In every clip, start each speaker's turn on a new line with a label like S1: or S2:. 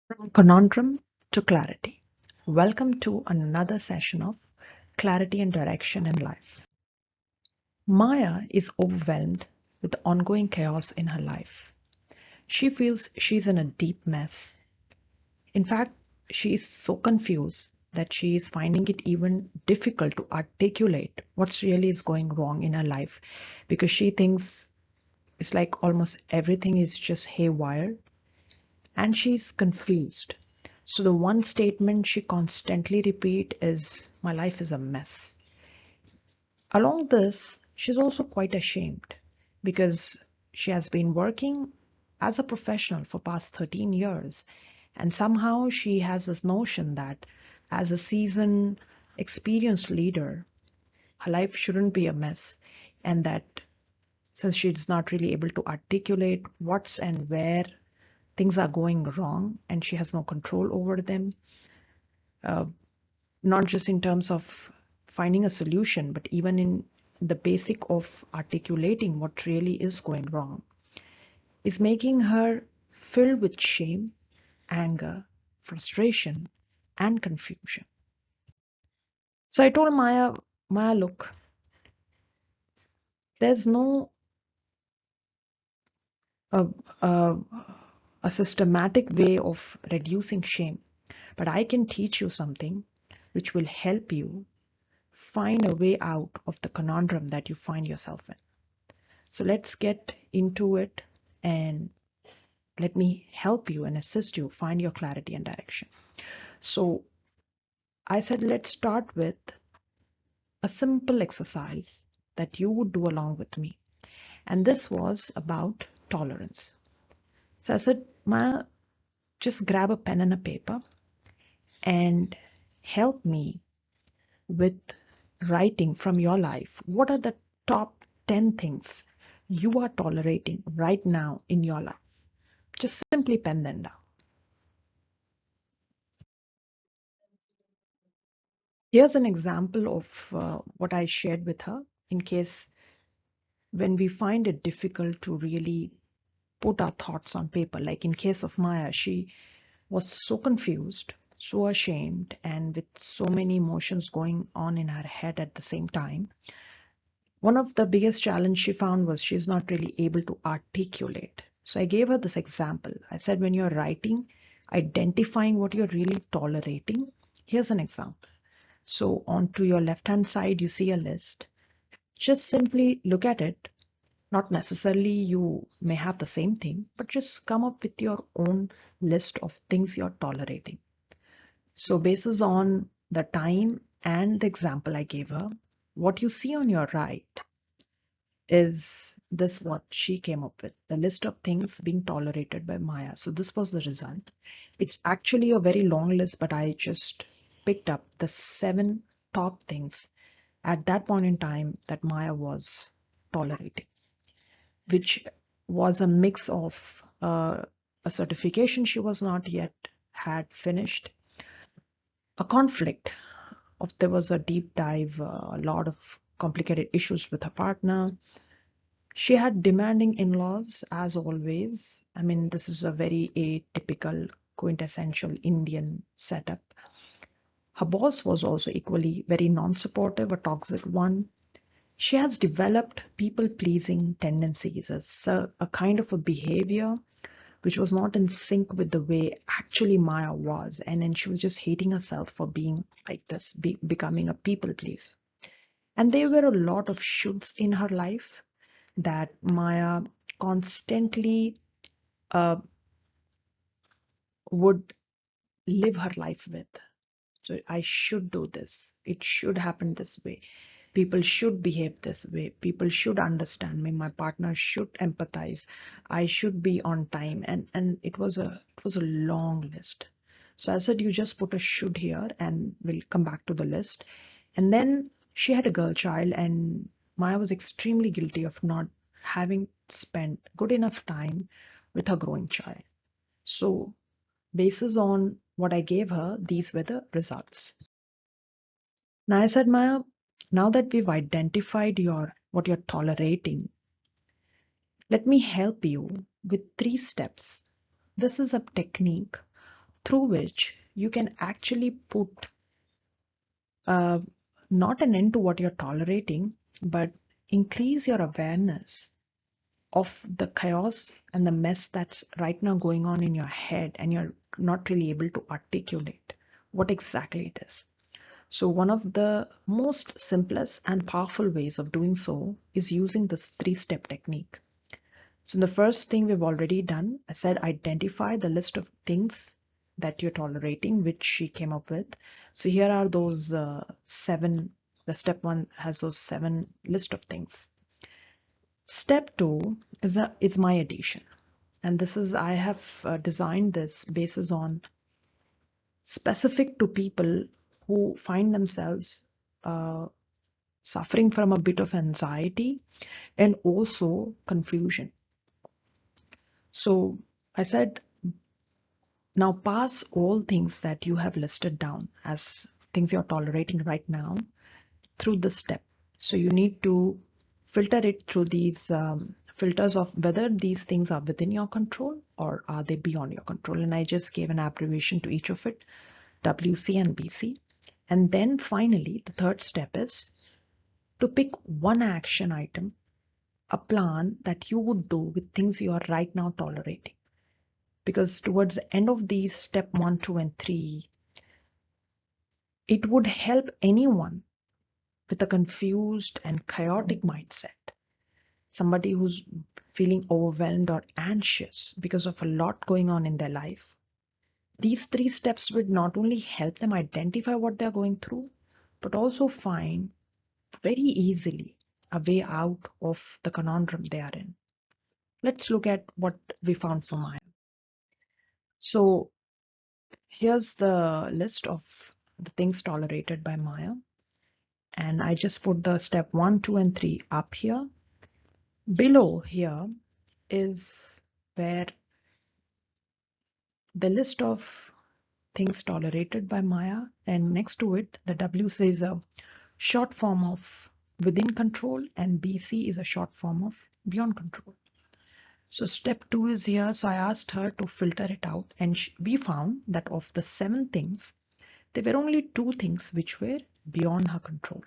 S1: From conundrum to clarity. Welcome to another session of clarity and direction in life. Maya is overwhelmed with the ongoing chaos in her life. She feels she's in a deep mess. In fact, she is so confused that she is finding it even difficult to articulate what's really is going wrong in her life because she thinks it's like almost everything is just haywire and she's confused. So the one statement she constantly repeat is, "My life is a mess." Along this, she's also quite ashamed because she has been working as a professional for past 13 years, and somehow she has this notion that as a seasoned, experienced leader, her life shouldn't be a mess, and that since she's not really able to articulate what's and where things are going wrong and she has no control over them, uh, not just in terms of finding a solution, but even in the basic of articulating what really is going wrong, is making her filled with shame, anger, frustration, and confusion. So I told Maya, look, there's no uh, uh, a systematic way of reducing shame, but I can teach you something which will help you find a way out of the conundrum that you find yourself in. So let's get into it and let me help you and assist you find your clarity and direction. So I said, let's start with a simple exercise that you would do along with me. And this was about tolerance. So I said, Maya, just grab a pen and a paper and help me with writing from your life. What are the top 10 things you are tolerating right now in your life? Just simply pen them down. Here's an example of what I shared with her in case when we find it difficult to really put our thoughts on paper. Like in case of Maya, she was so confused, so ashamed, and with so many emotions going on in her head at the same time. One of the biggest challenge she found was she's not really able to articulate. So I gave her this example. I said, when you're writing, identifying what you're really tolerating, here's an example. So on to your left-hand side, you see a list. Just simply look at it. Not necessarily you may have the same thing, but just come up with your own list of things you're tolerating. So basis on the time and the example I gave her, what you see on your right is this what she came up with, the list of things being tolerated by Maya. So this was the result. It's actually a very long list, but I just picked up the 7 top things at that point in time that Maya was tolerating, which was a mix of a certification she was not yet had finished, a conflict of there was a deep dive, a lot of complicated issues with her partner. She had demanding in-laws as always. I mean, this is a very atypical, quintessential Indian setup. Her boss was also equally very non-supportive, a toxic one. She has developed people-pleasing tendencies as a kind of a behavior which was not in sync with the way actually Maya was. And then she was just hating herself for being like this, becoming a people pleaser. And there were a lot of shoulds in her life that Maya constantly uh, would live her life with. So I should do this. It should happen this way. People should behave this way. People should understand me. My partner should empathize. I should be on time. And it was a long list. So I said, you just put a should here and we'll come back to the list. And then she had a girl child, and Maya was extremely guilty of not having spent good enough time with her growing child. So basis on what I gave her, these were the results. Now I said, Maya, now that we've identified what you're tolerating, let me help you with 3 steps. This is a technique, through which you can actually put not an end to what you're tolerating, but increase your awareness of the chaos and the mess that's right now going on in your head, and you're not really able to articulate what exactly it is. So one of the most simplest and powerful ways of doing so is using this 3-step technique. So the first thing we've already done, I said identify the list of things that you're tolerating, which she came up with. So here are those 7, the step 1 has those 7 list of things. Step 2 is my addition. And this is, I have designed this basis on specific to people who find themselves suffering from a bit of anxiety and also confusion. So I said, now pass all things that you have listed down as things you're tolerating right now through this step. So you need to filter it through these filters of whether these things are within your control or are they beyond your control. And I just gave an abbreviation to each of it, WC and BC. And then finally, the third step is to pick one action item, a plan that you would do with things you are right now tolerating. Because towards the end of these step 1, 2, and 3, it would help anyone with a confused and chaotic mindset, somebody who's feeling overwhelmed or anxious because of a lot going on in their life. These 3 steps would not only help them identify what they're going through, but also find very easily a way out of the conundrum they are in. Let's look at what we found for Maya. So here's the list of the things tolerated by Maya. And I just put the step 1, 2, and 3 up here. Below here is where the list of things tolerated by Maya, and next to it, the W says a short form of within control, and BC is a short form of beyond control. So step 2 is here. So I asked her to filter it out, and we found that of the 7 things, there were only 2 things which were beyond her control: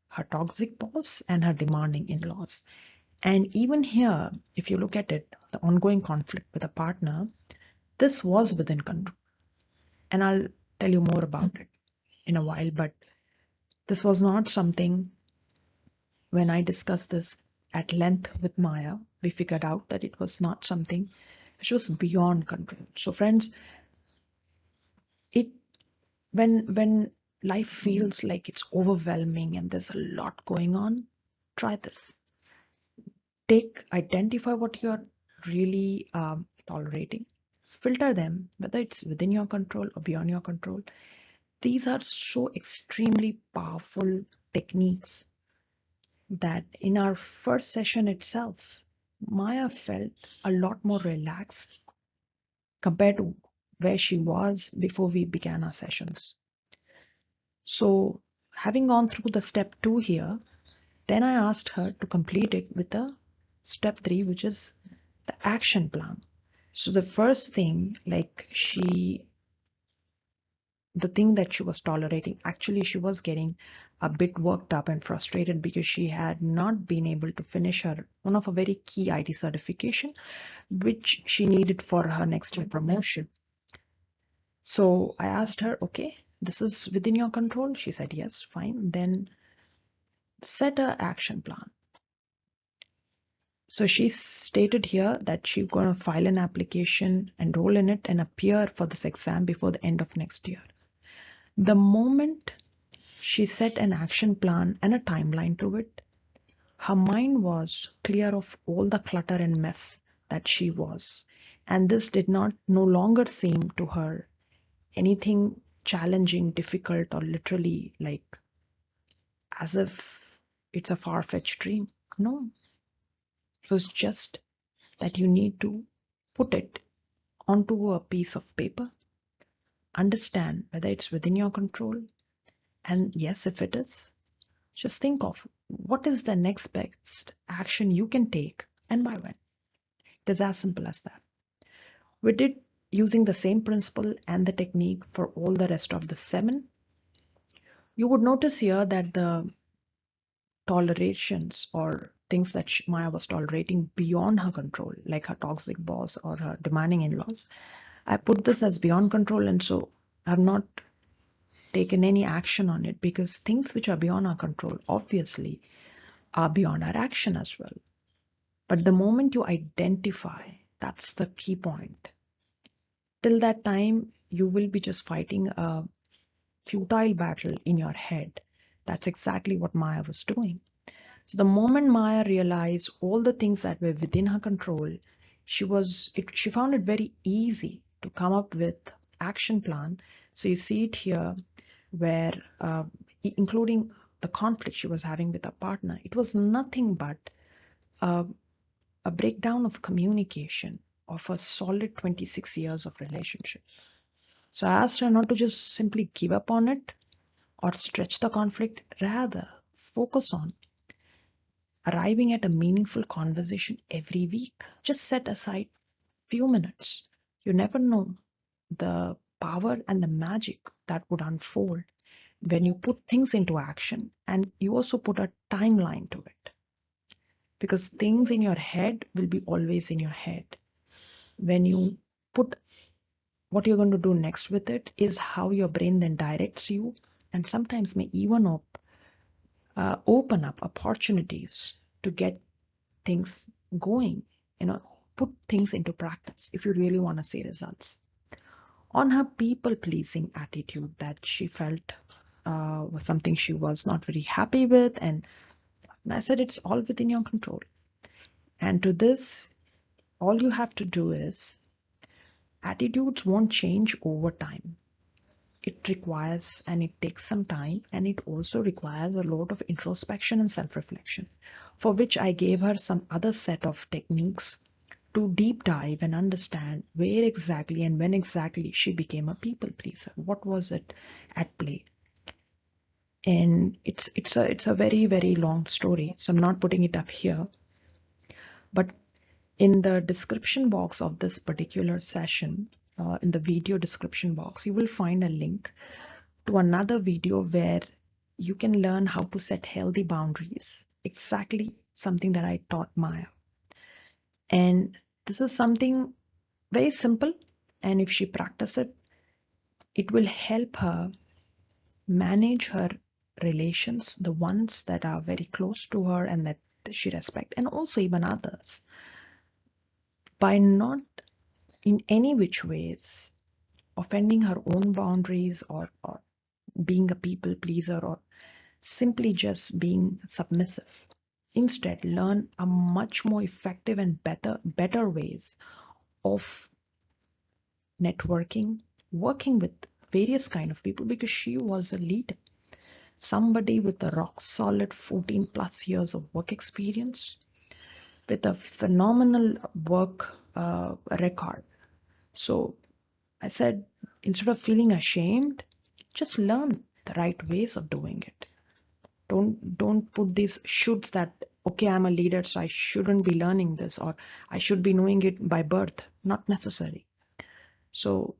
S1: her toxic boss and her demanding in-laws. And even here, if you look at it, the ongoing conflict with a partner, this was within control. And I'll tell you more about it in a while, but this was not something, when I discussed this at length with Maya, we figured out that it was not something which was beyond control. So friends, when life feels like it's overwhelming and there's a lot going on, try this. Identify what you're really tolerating, filter them, whether it's within your control or beyond your control. These are so extremely powerful techniques that in our first session itself, Maya felt a lot more relaxed compared to where she was before we began our sessions. So having gone through the step 2 here, then I asked her to complete it with a step 3, which is the action plan. So the first thing, the thing that she was tolerating, actually she was getting a bit worked up and frustrated because she had not been able to finish one of a very key IT certification, which she needed for her next year promotion. So I asked her, okay, this is within your control? She said, yes, fine. Then set an action plan. So she stated here that she's going to file an application, enroll in it, and appear for this exam before the end of next year. The moment she set an action plan and a timeline to it, her mind was clear of all the clutter and mess that she was. And this did no longer seem to her anything challenging, difficult, or literally as if it's a far-fetched dream. No, it was just that you need to put it onto a piece of paper, understand whether it's within your control, and yes, if it is, just think of what is the next best action you can take and by when. It is as simple as that. We did using the same principle and the technique for all the rest of the 7, you would notice here that the tolerations or things that Maya was tolerating beyond her control, like her toxic boss or her demanding in-laws, I put this as beyond control, and so I have not taken any action on it, because things which are beyond our control obviously are beyond our action as well. But the moment you identify, that's the key point. Till that time, you will be just fighting a futile battle in your head. That's exactly what Maya was doing. So the moment Maya realized all the things that were within her control, she found it very easy to come up with action plan. So you see it here, where including the conflict she was having with her partner, it was nothing but a breakdown of communication of a solid 26 years of relationship. So I asked her not to just simply give up on it or stretch the conflict, rather focus on arriving at a meaningful conversation every week. Just set aside few minutes. You never know the power and the magic that would unfold when you put things into action, and you also put a timeline to it, because things in your head will be always in your head. When you put what you're going to do next with it is how your brain then directs you, and sometimes may even open up opportunities to get things going, put things into practice if you really want to see results. On her people-pleasing attitude that she felt was something she was not very happy with, and I said it's all within your control. And to this, all you have to do is, attitudes won't change over time. It requires, and it takes some time, and it also requires a lot of introspection and self-reflection, for which I gave her some other set of techniques to deep dive and understand where exactly and when exactly she became a people pleaser. What was it at play? And it's a very, very long story, so I'm not putting it up here. But in the description box of this particular session, in the video description box, you will find a link to another video where you can learn how to set healthy boundaries. Exactly something that I taught Maya. And this is something very simple, and if she practices it, it will help her manage her relations, the ones that are very close to her and that she respects, and also even others, by not in any which ways offending her own boundaries, or being a people pleaser, or simply just being submissive. Instead, learn a much more effective and better ways of networking, working with various kind of people, because she was a leader, somebody with a rock solid 14 plus years of work experience, with a phenomenal work record. So I said, instead of feeling ashamed, just learn the right ways of doing it. Don't put these shoulds that, okay, I'm a leader, so I shouldn't be learning this, or I should be knowing it by birth. Not necessary. So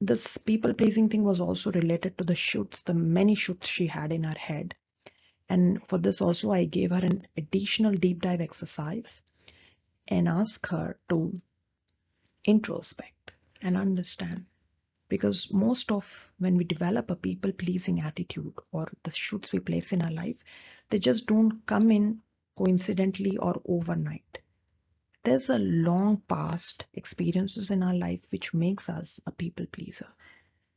S1: this people-pleasing thing was also related to the shoulds, the many shoulds she had in her head. And for this also, I gave her an additional deep dive exercise and asked her to introspect and understand. Because most of when we develop a people-pleasing attitude, or the shoots we place in our life, they just don't come in coincidentally or overnight. There's a long past experiences in our life which makes us a people pleaser.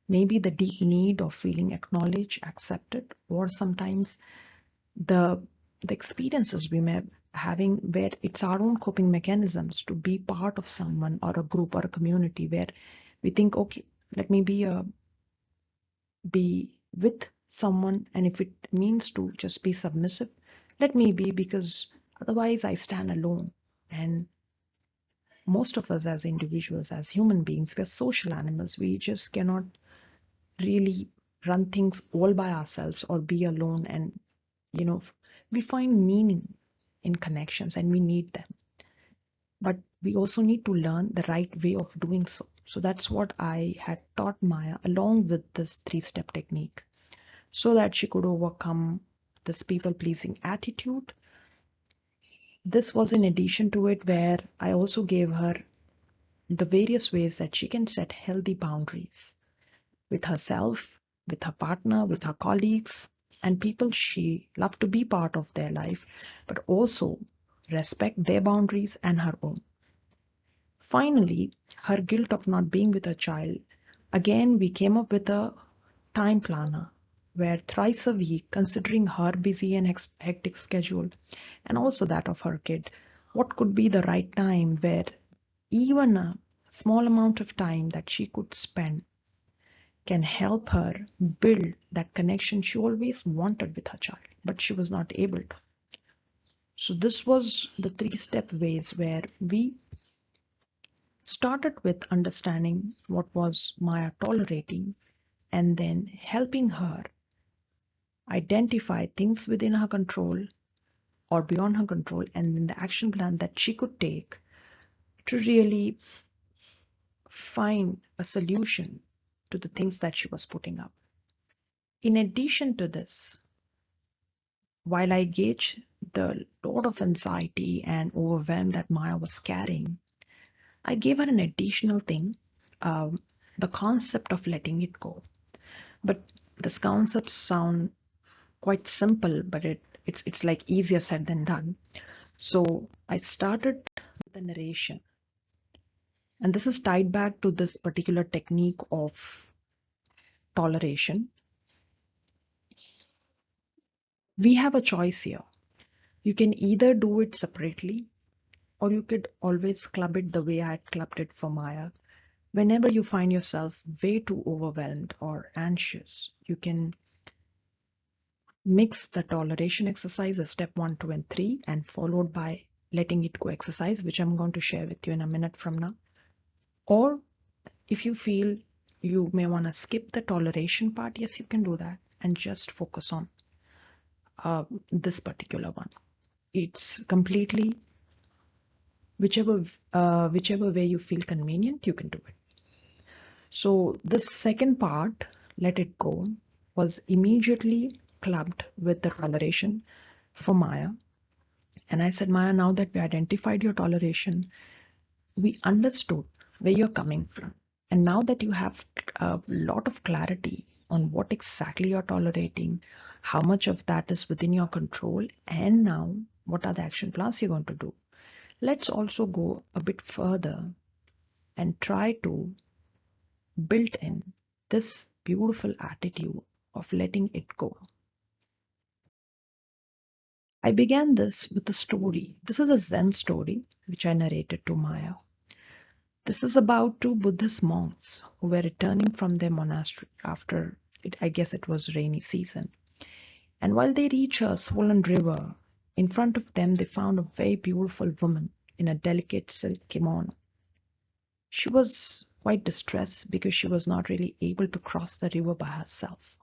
S1: Maybe the deep need of feeling acknowledged, accepted, or sometimes the experiences we may having where it's our own coping mechanisms to be part of someone or a group or a community, where we think, okay, let me be with someone, and if it means to just be submissive, let me be, because otherwise I stand alone. And most of us as individuals, as human beings, we're social animals. We just cannot really run things all by ourselves or be alone. And we find meaning in connections, and we need them. but we also need to learn the right way of doing so. So that's what I had taught Maya along with this 3-step technique so that she could overcome this people pleasing attitude. This was in addition to it, where I also gave her the various ways that she can set healthy boundaries with herself, with her partner, with her colleagues, and people she loved to be part of their life, but also respect their boundaries and her own. Finally, her guilt of not being with her child. Again, we came up with a time planner where thrice a week, considering her busy and hectic schedule, and also that of her kid, what could be the right time where even a small amount of time that she could spend can help her build that connection she always wanted with her child, but she was not able to. So this was the 3-step ways where we started with understanding what was Maya tolerating and then helping her identify things within her control or beyond her control, and then the action plan that she could take to really find a solution to the things that she was putting up. In addition to this, while I gauge the load of anxiety and overwhelm that Maya was carrying, I gave her an additional thing, the concept of letting it go. But this concepts sound quite simple, but it's like easier said than done. So I started with the narration. And this is tied back to this particular technique of toleration. We have a choice here. You can either do it separately, or you could always club it the way I clubbed it for Maya. Whenever you find yourself way too overwhelmed or anxious, you can mix the toleration exercise as step 1, 2, and 3, and followed by letting it go exercise, which I'm going to share with you in a minute from now. Or if you feel you may want to skip the toleration part, yes, you can do that and just focus on this particular one. It's completely whichever way you feel convenient, you can do it. So the second part, let it go, was immediately clubbed with the toleration for Maya. And I said, Maya, now that we identified your toleration, we understood where you're coming from. And now that you have a lot of clarity on what exactly you're tolerating, how much of that is within your control, and now what are the action plans you're going to do, let's also go a bit further and try to build in this beautiful attitude of letting it go. I began this with a story. This is a Zen story which I narrated to Maya. This is about two Buddhist monks who were returning from their monastery after I guess it was rainy season. And while they reached a swollen river, in front of them they found a very beautiful woman in a delicate silk kimono. She was quite distressed because she was not really able to cross the river by herself.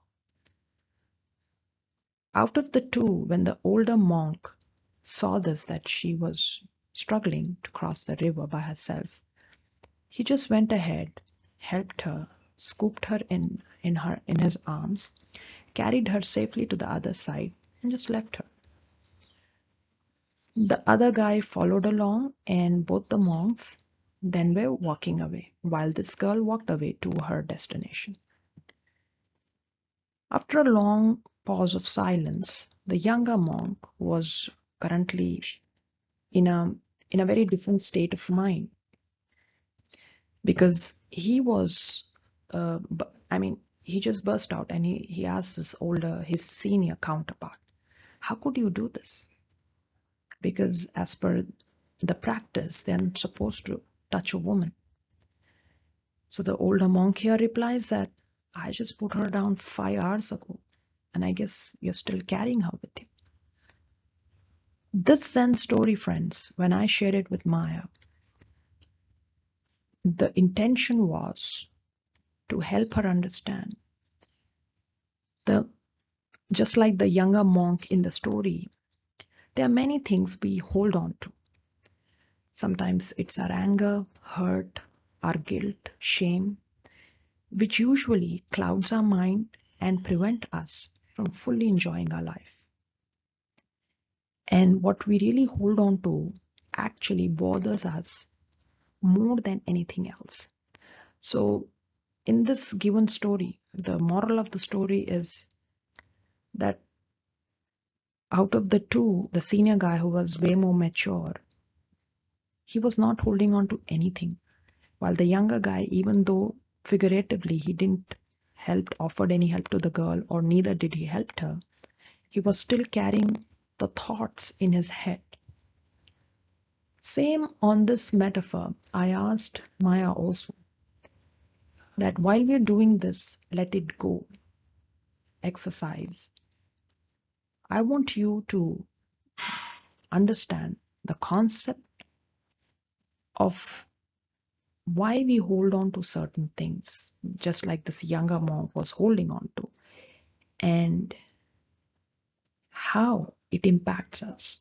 S1: Out of the two, when the older monk saw this, that she was struggling to cross the river by herself, he just went ahead, helped her, scooped her in his arms, carried her safely to the other side, and just left her. The other guy followed along, and both the monks then were walking away, while this girl walked away to her destination. After a long pause of silence, the younger monk was currently in a very different state of mind, because he was he just burst out and he asked his senior counterpart, how could you do this? Because as per the practice, they're not supposed to touch a woman. So the older monk here replies that I just put her down 5 hours ago, and I guess you're still carrying her with you. This Zen story, friends, when I shared it with Maya, the intention was to help her understand just like the younger monk in the story, there are many things we hold on to. Sometimes it's our anger, hurt, our guilt, shame, which usually clouds our mind and prevent us from fully enjoying our life. And what we really hold on to actually bothers us more than anything else. So in this given story, the moral of the story is that out of the two, the senior guy who was way more mature, he was not holding on to anything. While the younger guy, even though figuratively he didn't offered any help to the girl, or neither did he help her, he was still carrying the thoughts in his head. Same on this metaphor, I asked Maya also that while we're doing this let it go exercise, I want you to understand the concept of why we hold on to certain things, just like this younger monk was holding on to, and how it impacts us.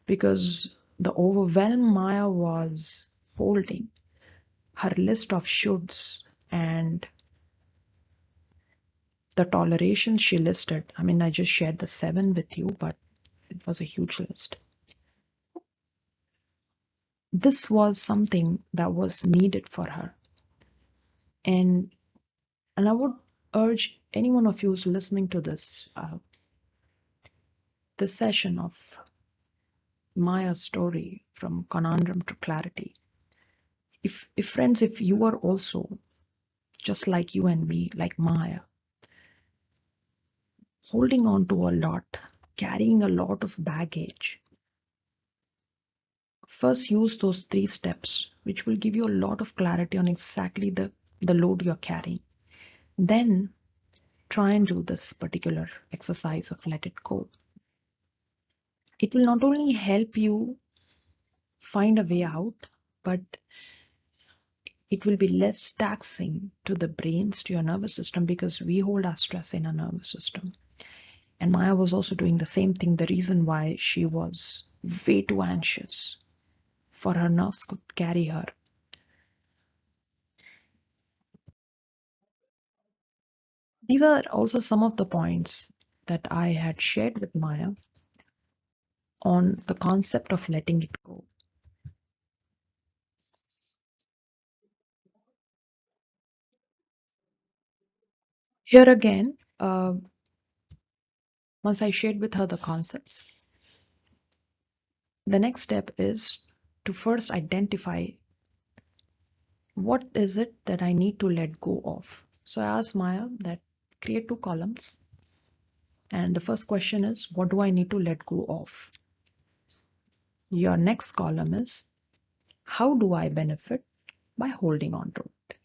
S1: Because the overwhelm Maya was holding, her list of shoulds and the toleration she listed, I mean, I just shared the 7 with you, but it was a huge list. This was something that was needed for her. And I would urge any one of you who's listening to this session of Maya's story from conundrum to clarity. If friends, if you are also just like you and me, like Maya, holding on to a lot, carrying a lot of baggage, first use those 3 steps, which will give you a lot of clarity on exactly the load you're carrying. Then try and do this particular exercise of let it go. It will not only help you find a way out, but it will be less taxing to the brains, to your nervous system, because we hold our stress in our nervous system. And Maya was also doing the same thing. The reason why she was way too anxious for her nerves could carry her. These are also some of the points that I had shared with Maya on the concept of letting it go. Here again, once I shared with her the concepts, the next step is to first identify what is it that I need to let go of. So I asked Maya that create 2 columns. And the first question is, what do I need to let go of? Your next column is, how do I benefit by holding on to it?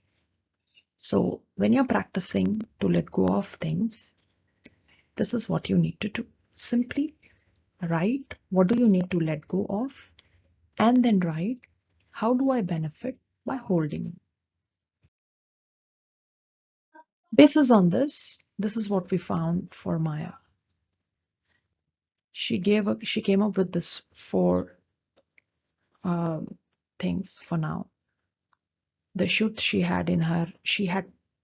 S1: So when you're practicing to let go of things, this is what you need to do. Simply write, what do you need to let go of? And then write, how do I benefit by holding it? Basis on this, this is what we found for Maya. She came up with this 4 things for now. The should she had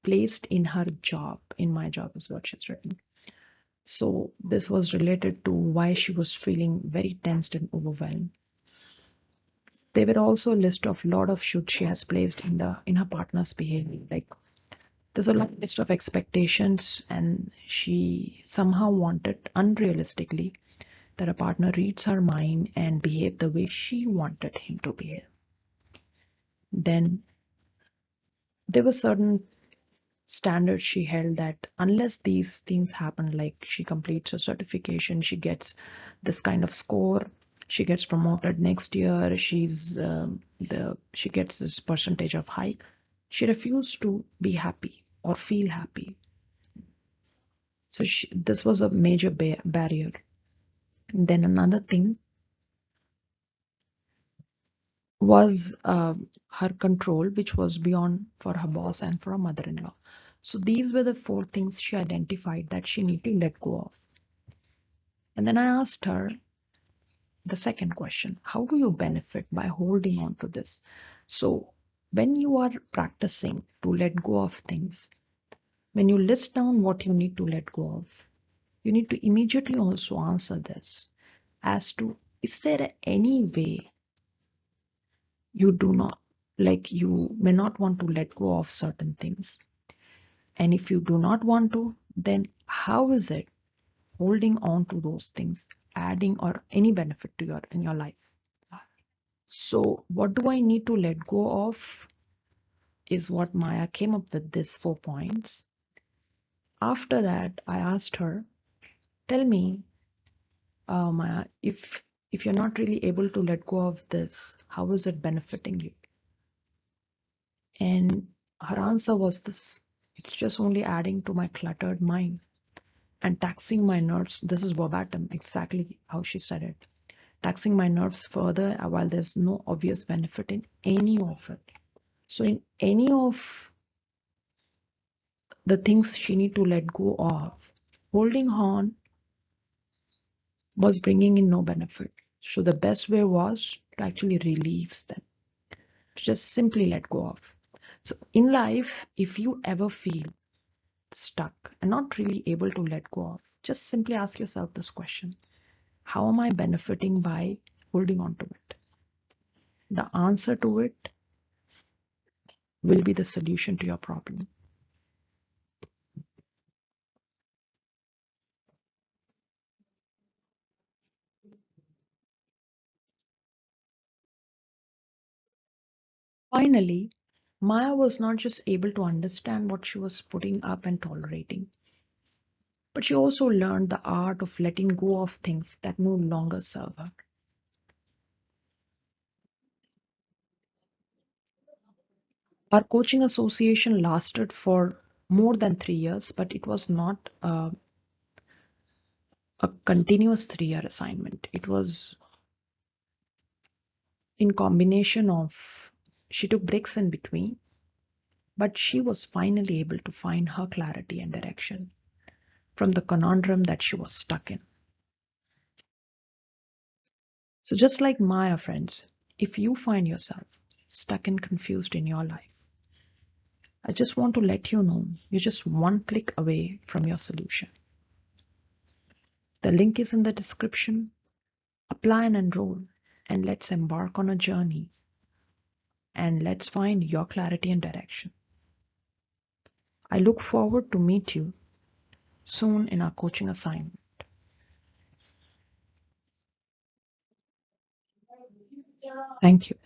S1: placed in her job, in my job is what she's written. So this was related to why she was feeling very tensed and overwhelmed. There were also a list of lot of should she has placed in her partner's behavior. Like there's a long list of expectations, and she somehow wanted unrealistically that a partner reads her mind and behave the way she wanted him to behave. Then there were certain standards she held that unless these things happen, like she completes her certification, she gets this kind of score, she gets promoted next year, she gets this percentage of hike, she refused to be happy or feel happy. So this was a major barrier. And then another thing was her control, which was beyond for her boss and for her mother-in-law. So these were the 4 things she identified that she needed to let go of. And then I asked her the second question, how do you benefit by holding on to this? So when you are practicing to let go of things, when you list down what you need to let go of, you need to immediately also answer this as to, is there any way you do not, like you may not want to let go of certain things? And if you do not want to, then how is it holding on to those things adding or any benefit to your in your life? So what do I need to let go of is what Maya came up with, these 4 points. After that, I asked her, tell me, Maya, if you're not really able to let go of this, how is it benefiting you? And her answer was this: it's just only adding to my cluttered mind and taxing my nerves. This is verbatim, exactly how she said it. Taxing my nerves further while there's no obvious benefit in any of it. So in any of the things she need to let go of, holding on was bringing in no benefit. So the best way was to actually release them, to just simply let go of. So in life, if you ever feel stuck and not really able to let go of, just simply ask yourself this question: how am I benefiting by holding on to it? The answer to it will be the solution to your problem. Finally, Maya was not just able to understand what she was putting up and tolerating, but she also learned the art of letting go of things that no longer serve her. Our coaching association lasted for more than 3 years, but it was not a continuous 3 year assignment. It was in combination of, she took breaks in between, but she was finally able to find her clarity and direction from the conundrum that she was stuck in. So just like Maya, friends, if you find yourself stuck and confused in your life, I just want to let you know you're just one click away from your solution. The link is in the description. Apply and enroll, and let's embark on a journey, and let's find your clarity and direction. I look forward to meet you soon in our coaching assignment. Thank you.